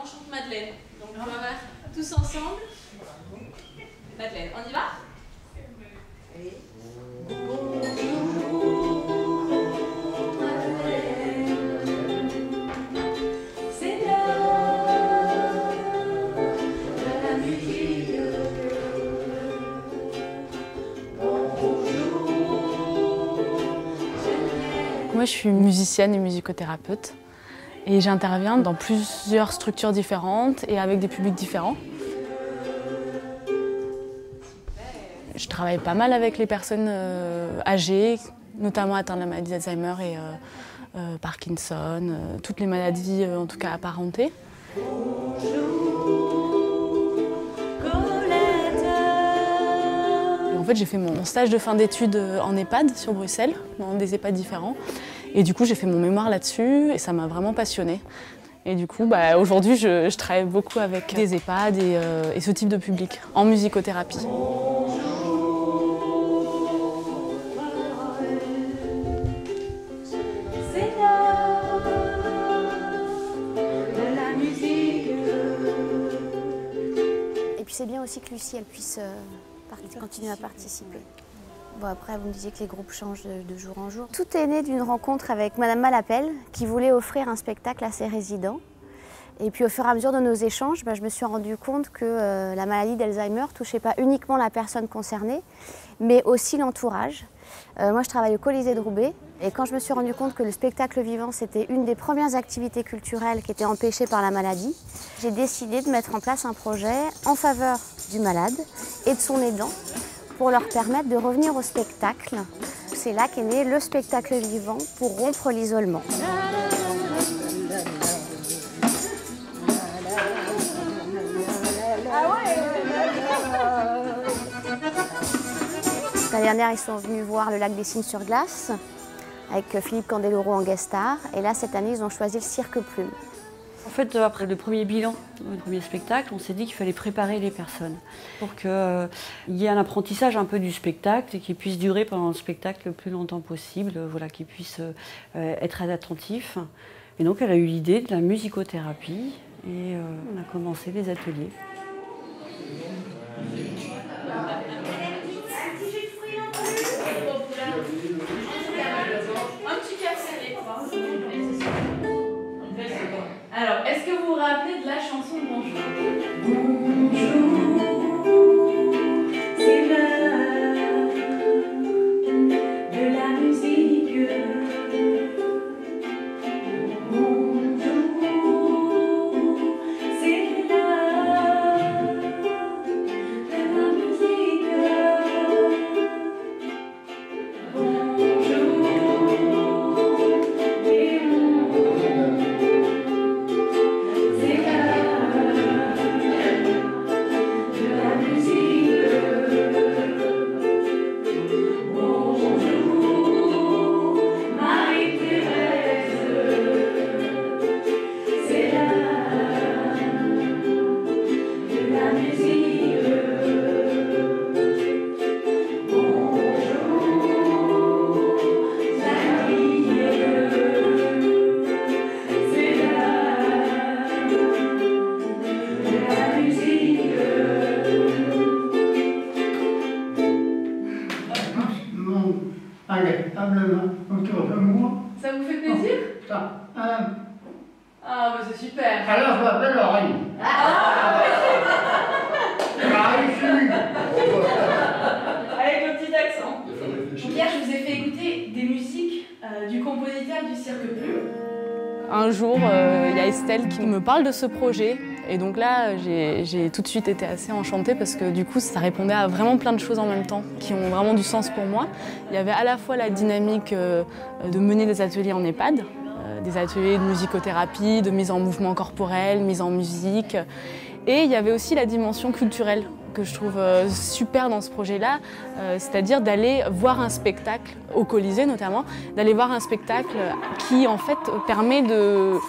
on chante Madeleine. Donc on va voir tous ensemble. Madeleine, on y va? Oui. Moi, je suis musicienne et musicothérapeute et j'interviens dans plusieurs structures différentes et avec des publics différents. Je travaille pas mal avec les personnes âgées, notamment atteintes de la maladie d'Alzheimer et Parkinson, toutes les maladies en tout cas apparentées. En fait, j'ai fait mon stage de fin d'études en EHPAD sur Bruxelles, dans des EHPAD différents. Et du coup, j'ai fait mon mémoire là-dessus et ça m'a vraiment passionnée. Et du coup, aujourd'hui, je travaille beaucoup avec des EHPAD et ce type de public, en musicothérapie. Et puis c'est bien aussi que Lucie, elle puisse continuer à participer. Bon, après, vous me disiez que les groupes changent de jour en jour. Tout est né d'une rencontre avec Madame Malapelle, qui voulait offrir un spectacle à ses résidents. Et puis au fur et à mesure de nos échanges, je me suis rendu compte que la maladie d'Alzheimer ne touchait pas uniquement la personne concernée, mais aussi l'entourage. Moi, je travaille au Colisée de Roubaix. Et quand je me suis rendu compte que le spectacle vivant, c'était une des premières activités culturelles qui était empêchée par la maladie, j'ai décidé de mettre en place un projet en faveur du malade et de son aidant pour leur permettre de revenir au spectacle. C'est là qu'est né le spectacle vivant pour rompre l'isolement. L'année dernière, ils sont venus voir le lac des Cygnes sur glace avec Philippe Candeloro en guest star. Et là, cette année, ils ont choisi le Cirque Plume. En fait, après le premier bilan, le premier spectacle, on s'est dit qu'il fallait préparer les personnes pour qu'il y ait un apprentissage un peu du spectacle et qu'il puisse durer pendant le spectacle le plus longtemps possible, voilà, qu'ils puissent être très attentifs. Et donc, elle a eu l'idée de la musicothérapie et on a commencé les ateliers. Alors, est-ce que vous vous rappelez de la chanson Bonjour? Bonjour, c'est l'heure de la musique. Bonjour, c'est l'heure de la musique. Bonjour, et Allez, tablement autour de moi. Ça vous fait plaisir? Ah, c'est super. Alors, je m'appelle Aurélie. Avec le petit accent. Hier, je vous ai fait écouter des musiques du compositeur du Cirque Plume. Un jour, il y a Estelle qui me parle de ce projet. Et donc là, j'ai tout de suite été assez enchantée parce que du coup, ça répondait à vraiment plein de choses en même temps qui ont vraiment du sens pour moi. Il y avait à la fois la dynamique de mener des ateliers en EHPAD, des ateliers de musicothérapie, de mise en mouvement corporel, mise en musique. Et il y avait aussi la dimension culturelle que je trouve super dans ce projet-là, c'est-à-dire d'aller voir un spectacle, au Colisée notamment, d'aller voir un spectacle qui en fait permet de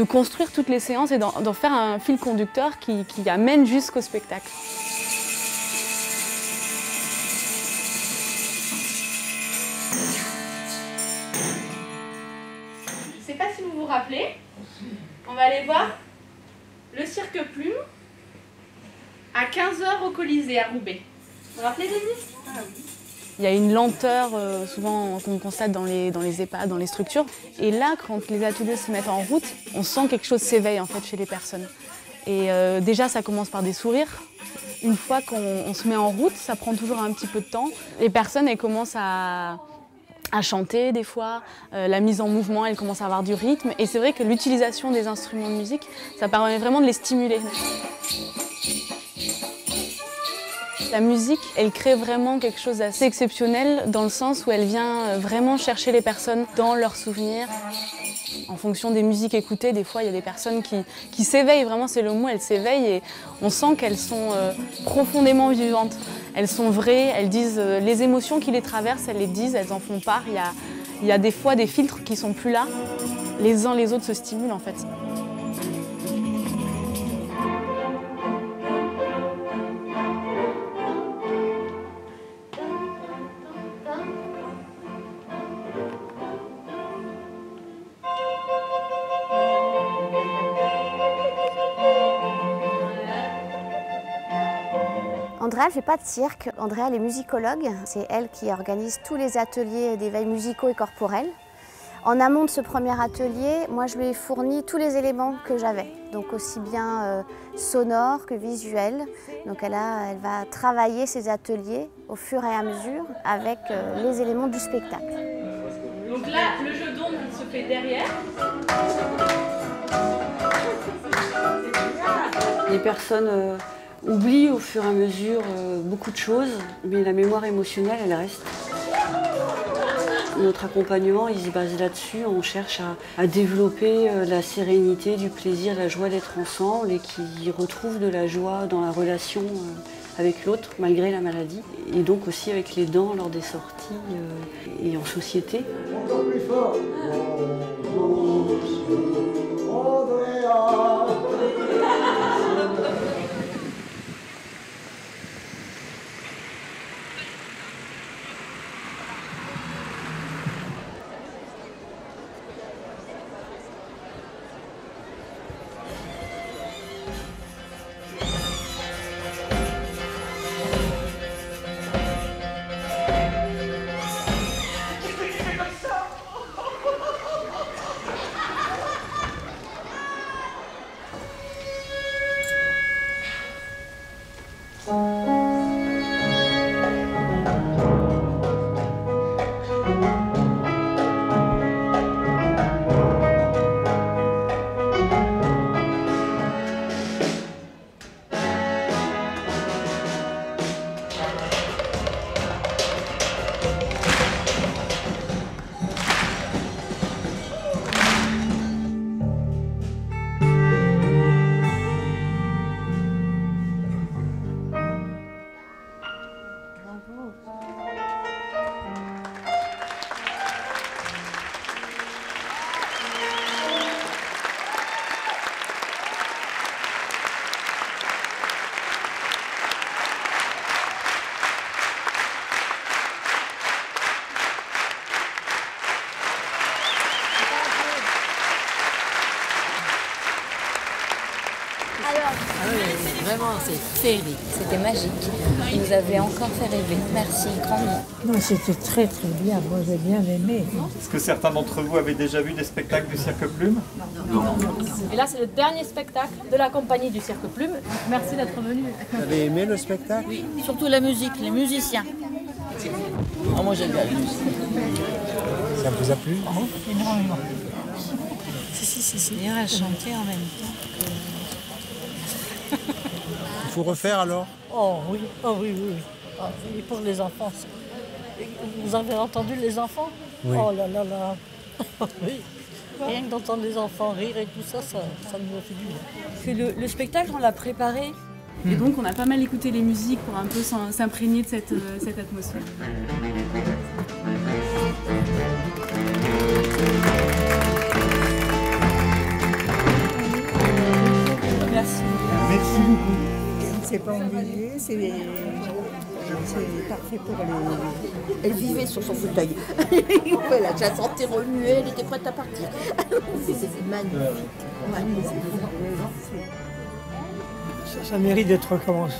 construire toutes les séances et d'en faire un fil conducteur qui amène jusqu'au spectacle. Je ne sais pas si vous vous rappelez, on va aller voir le cirque Plume à 15h au Colisée à Roubaix. Vous vous rappelez, Denise? Ah oui. Il y a une lenteur souvent qu'on constate dans les EHPAD, dans les structures. Et là, quand les ateliers se mettent en route, on sent quelque chose s'éveille en fait chez les personnes. Et déjà, ça commence par des sourires. Une fois qu'on se met en route, ça prend toujours un petit peu de temps. Les personnes, elles commencent à chanter des fois. La mise en mouvement, elles commencent à avoir du rythme. Et c'est vrai que l'utilisation des instruments de musique, ça permet vraiment de les stimuler. La musique, elle crée vraiment quelque chose d'assez exceptionnel dans le sens où elle vient vraiment chercher les personnes dans leurs souvenirs. En fonction des musiques écoutées, des fois, il y a des personnes qui s'éveillent, vraiment c'est le mot, elles s'éveillent et on sent qu'elles sont profondément vivantes. Elles sont vraies, elles disent les émotions qui les traversent, elles les disent, elles en font part. Il y a des fois des filtres qui sont plus là. Les uns les autres se stimulent en fait. Andrea ne fait pas de cirque. Andrea, elle est musicologue. C'est elle qui organise tous les ateliers d'éveil musicaux et corporels. En amont de ce premier atelier, moi, je lui ai fourni tous les éléments que j'avais. Donc aussi bien sonores que visuels. Donc elle va travailler ces ateliers au fur et à mesure avec les éléments du spectacle. Donc là, le jeu d'ombre se fait derrière. Les personnes oublient au fur et à mesure beaucoup de choses, mais la mémoire émotionnelle, elle reste. Notre accompagnement, il se base là-dessus. On cherche à développer la sérénité, du plaisir, la joie d'être ensemble et qu'ils retrouvent de la joie dans la relation avec l'autre, malgré la maladie. Et donc aussi avec les dents lors des sorties et en société. Encore plus fort. Vraiment, c'est féerique. C'était magique. Vous nous avez encore fait rêver. Merci grandement. Non, c'était très très bien. Moi, j'ai bien aimé. Est-ce que certains d'entre vous avaient déjà vu des spectacles du Cirque Plume? Non. Et là, c'est le dernier spectacle de la compagnie du Cirque Plume. Merci d'être venu. Vous avez aimé le spectacle? Oui, surtout la musique, les musiciens. Oh, moi, j'aime bien la musique. Ça vous a plu? Énormément. Si. Et à chanter en même temps. Il faut refaire alors? Oh oui. Ah, et pour les enfants. Vous avez entendu les enfants? Oui. Oh là là là. Oui. Rien que d'entendre les enfants rire et tout ça, ça nous a fait du bien. Le spectacle, on l'a préparé. Et donc on a pas mal écouté les musiques pour un peu s'imprégner de cette atmosphère. Merci. Merci beaucoup. C'est pas ennuyé, c'est parfait pour les... Elle vivait sur son fauteuil. Voilà, je la sentais remuer, elle était prête à partir. C'est magnifique. ça mérite d'être recommencé.